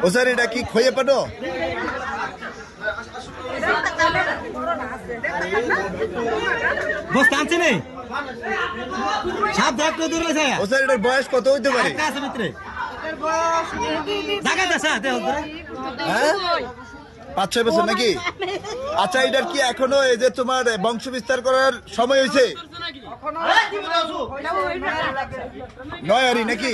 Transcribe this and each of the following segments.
ও sir এটা কি খয়ে পাটো বস টানছে নেই সাপ দেখ তো দূর লাগছে ও স্যার এটার বয়স কত হইতে পারে আছে মিত্রে জায়গা দাসা দেখ ধরে হ্যাঁ 5-6 বছর নাকি আচ্ছা এটার কি এখনো এই যে তোমার বংশ বিস্তার করার সময় হয়েছে নয়ারি নাকি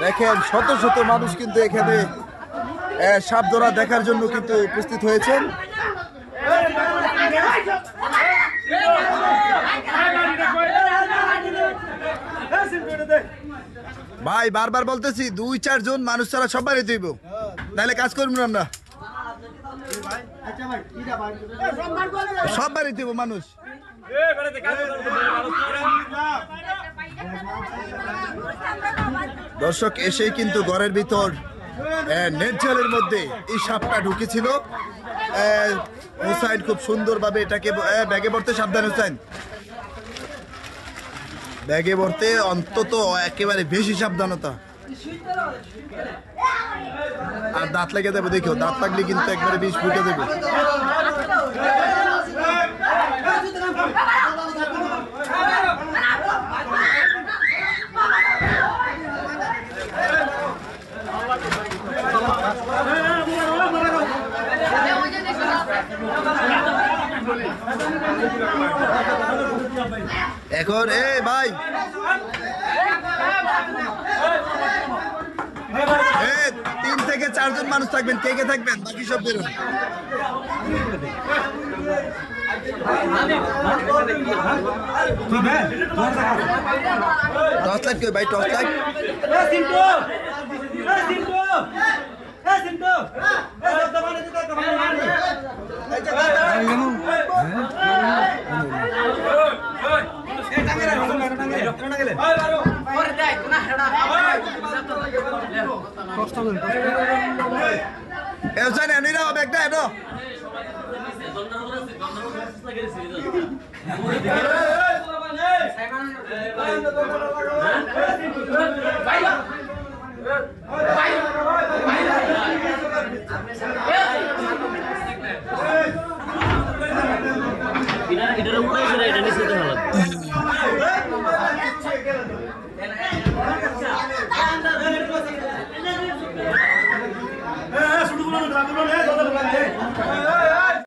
দেখেন শত শত মানুষ কিন্তু এখানে সাপ ধরা দেখার জন্য কিন্তু উপস্থিত হয়েছেন ভাই বারবার বলতেছি 2-4 জন মানুষ ছাড়া সব বাড়ি দিব নাহলে কাজ করবো না আমরা সব বাড়ি দিব মানুষ দর্শক এসেই কিন্তু ঘরের ভিতর নেট জালের মধ্যে এই সাপটা ঢুকেছিল হুসাইন খুব সুন্দরভাবে এটাকে ব্যাগে ভরতে সাবধান হুসাইন ব্যাগে ভরতে অন্তত একেবারে বেশি সাবধানতা আর দাঁত লেগে যাবে দেখো দাঁত লাগলে কিন্তু একবারে বিষ ফুটে দেবে এখন ভাই 3 থেকে 4 জন মানুষ থাকবেন কে কে থাকবেন বাকি সব বেরোন টর্চ লাইট ভাই টর্চ লাইট